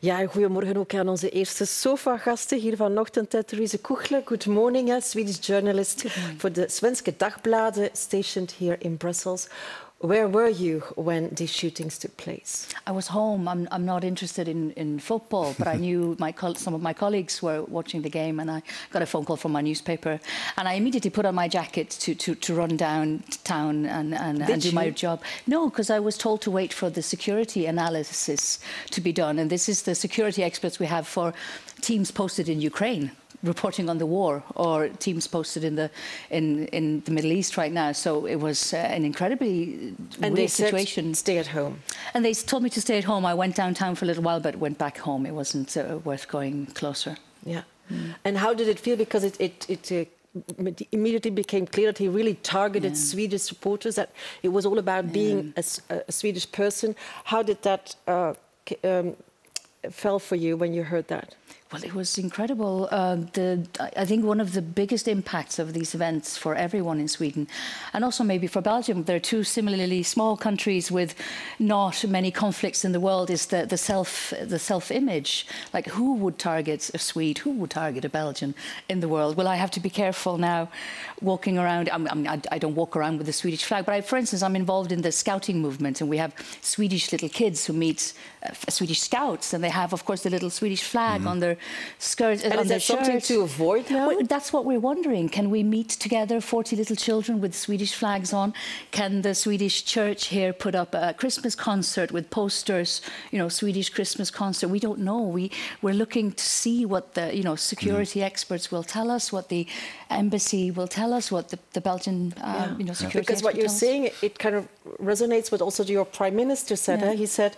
Ja, goedemorgen ook aan onze eerste sofa-gasten hier vanochtend. Therese Kuchle, good morning, Swedish journalist for the Svenska Dagbladet, stationed here in Brussels. Where were you when these shootings took place? I was home. I'm not interested in football, but I knew some of my colleagues were watching the game, and I got a phone call from my newspaper, and I immediately put on my jacket to run down town and do my job. No, because I was told to wait for the security analysis to be done, and this is the security experts we have for teams posted in Ukraine, reporting on the war, or teams posted in the Middle East right now. So it was an incredibly weird situation. Said, stay at home. And they told me to stay at home. I went downtown for a little while, but went back home. It wasn't worth going closer. Yeah. And how did it feel? Because it immediately became clear that he really targeted Swedish supporters, that it was all about being a Swedish person. How did that fell for you when you heard that? Well, it was incredible. I think one of the biggest impacts of these events for everyone in Sweden, and also maybe for Belgium, they're two similarly small countries with not many conflicts in the world, is the self-image. Like, who would target a Swede? Who would target a Belgian in the world? Well, I have to be careful now walking around. I don't walk around with the Swedish flag, but for instance, I'm involved in the scouting movement, and we have Swedish little kids who meet Swedish scouts, and they have, of course, the little Swedish flag on their skirts. And is that something to avoid now? Well, that's what we're wondering. Can we meet together, 40 little children with Swedish flags on? Can the Swedish church here put up a Christmas concert with posters, you know, Swedish Christmas concert? We don't know. We're looking to see what the, you know, security experts will tell us, what the embassy will tell us, what the Belgian, you know, security Because what you're saying, it kind of resonates with also your Prime Minister said. He said,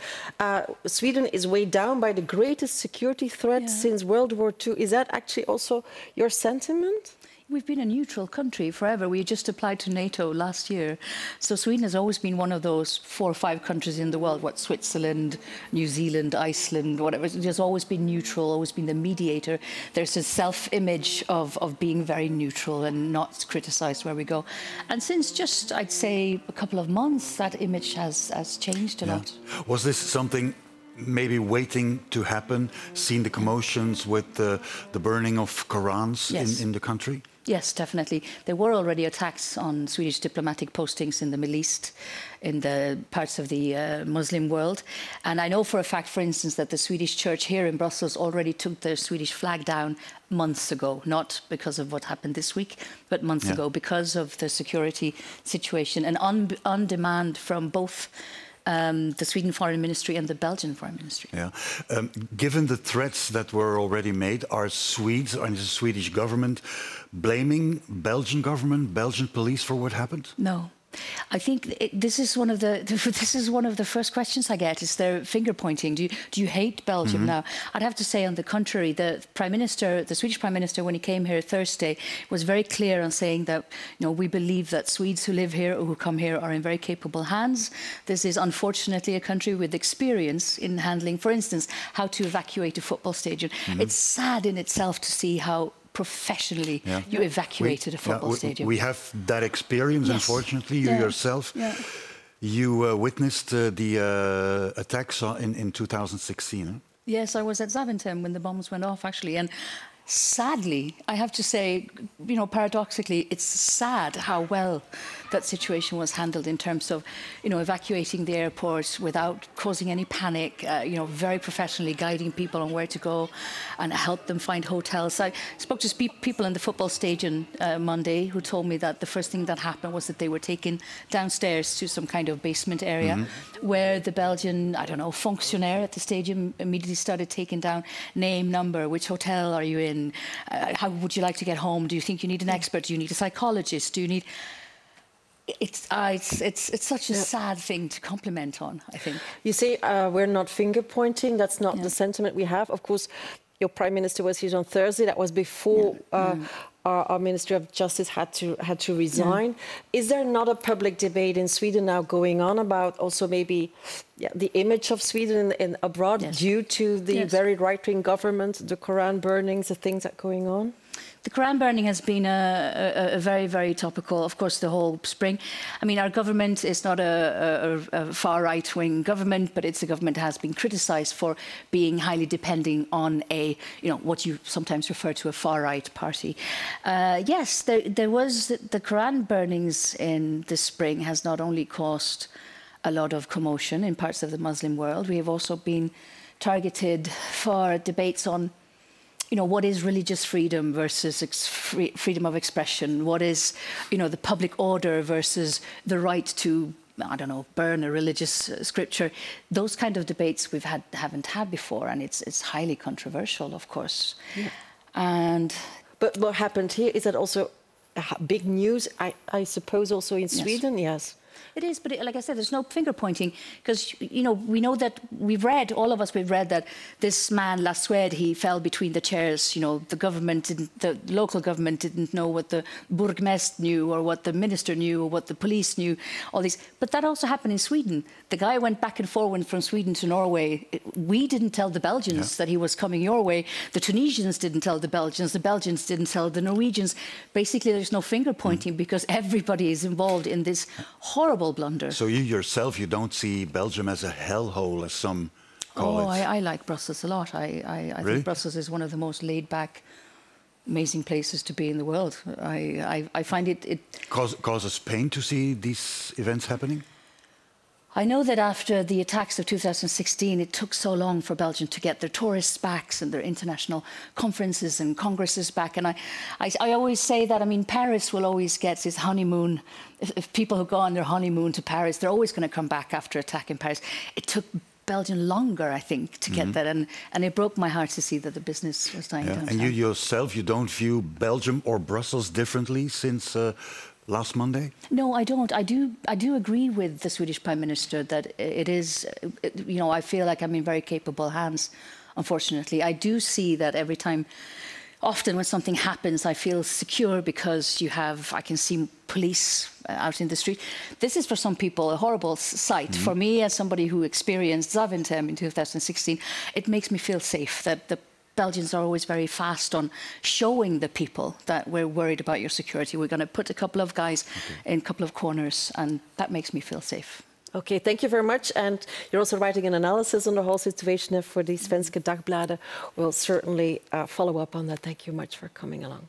Sweden is weighed down by the greatest security threat since World War II. Is that actually also your sentiment? We've been a neutral country forever. We just applied to NATO last year. So Sweden has always been one of those 4 or 5 countries in the world, Switzerland, New Zealand, Iceland, whatever. It has always been neutral, always been the mediator. There's a self-image of being very neutral and not criticised where we go. And since just, I'd say, a couple of months, that image has changed a lot. Was this something maybe waiting to happen, seeing the commotions with the burning of Qurans in the country? Yes, definitely. There were already attacks on Swedish diplomatic postings in the Middle East, in the parts of the Muslim world. And I know for a fact, for instance, that the Swedish church here in Brussels already took their Swedish flag down months ago, not because of what happened this week, but months ago, because of the security situation and on demand from both the Sweden Foreign Ministry and the Belgian Foreign Ministry. Yeah. Given the threats that were already made, are Swedes and the Swedish government blaming Belgian government, Belgian police for what happened? No. I think this is one of the first questions I get, is their finger pointing. Do you hate Belgium now? I'd have to say, on the contrary, the Swedish Prime Minister, when he came here Thursday, was very clear on saying that, you know, we believe that Swedes who live here or who come here are in very capable hands. This is unfortunately a country with experience in handling, for instance, how to evacuate a football stadium. It's sad in itself to see how professionally you evacuated a football stadium. We have that experience, unfortunately. You yourself, you witnessed the attacks in 2016. Huh? Yes, I was at Zaventem when the bombs went off, actually. And sadly, I have to say, you know, paradoxically, it's sad how well that situation was handled in terms of, you know, evacuating the airport without causing any panic, you know, very professionally guiding people on where to go and help them find hotels. I spoke to people in the football stadium Monday who told me that the first thing that happened was that they were taken downstairs to some kind of basement area where the Belgian, I don't know, functionaire at the stadium immediately started taking down name, number, which hotel are you in, how would you like to get home, do you think you need an expert, do you need a psychologist, do you need... It's such a sad thing to compliment on, I think. You say we're not finger-pointing. That's not the sentiment we have. Of course, your Prime Minister was here on Thursday. That was before our Minister of Justice had to resign. Is there not a public debate in Sweden now going on about also maybe the image of Sweden abroad due to the very right-wing government, the Quran burnings, the things that are going on? The Quran burning has been a very, very topical, of course, the whole spring. I mean, our government is not a far right-wing government, but it's a government that has been criticised for being highly depending on a, what you sometimes refer to a far-right party. Yes, there was the Quran burnings in the spring has not only caused a lot of commotion in parts of the Muslim world, we have also been targeted for debates on what is religious freedom versus freedom of expression? What is, the public order versus the right to, I don't know, burn a religious scripture? Those kind of debates haven't had before, and it's highly controversial, of course. Yeah. But what happened here is that also big news, I suppose, also in Sweden. Yes. It is, but like I said, there's no finger pointing because, we know that we've read that this man, Lassoued, he fell between the chairs. The local government didn't know what the burgmästare knew or what the minister knew or what the police knew, all these. But that also happened in Sweden. The guy went back and forward from Sweden to Norway. We didn't tell the Belgians that he was coming your way. The Tunisians didn't tell the Belgians didn't tell the Norwegians. Basically, there's no finger pointing because everybody is involved in this horrible blunder. So you yourself, you don't see Belgium as a hellhole, as some call it? I like Brussels a lot. I think Brussels is one of the most laid-back, amazing places to be in the world. I find it causes pain to see these events happening? I know that after the attacks of 2016, it took so long for Belgium to get their tourists back and their international conferences and congresses back. And I always say that, Paris will always get its honeymoon. If people who go on their honeymoon to Paris, they're always going to come back after attack in Paris. It took Belgium longer, I think, to get that. And it broke my heart to see that the business was dying down. And you yourself, you don't view Belgium or Brussels differently since last Monday? No, I don't. I do agree with the Swedish Prime Minister that it is, I feel like I'm in very capable hands, unfortunately. I do see that every time, often when something happens, I feel secure because I can see police out in the street. This is for some people a horrible sight. For me, as somebody who experienced Zaventem in 2016, it makes me feel safe that the Belgians are always very fast on showing the people that we're worried about your security. We're going to put a couple of guys in a couple of corners, and that makes me feel safe. Okay, thank you very much. And you're also writing an analysis on the whole situation for the Svenska Dagbladet. We'll certainly follow up on that. Thank you much for coming along.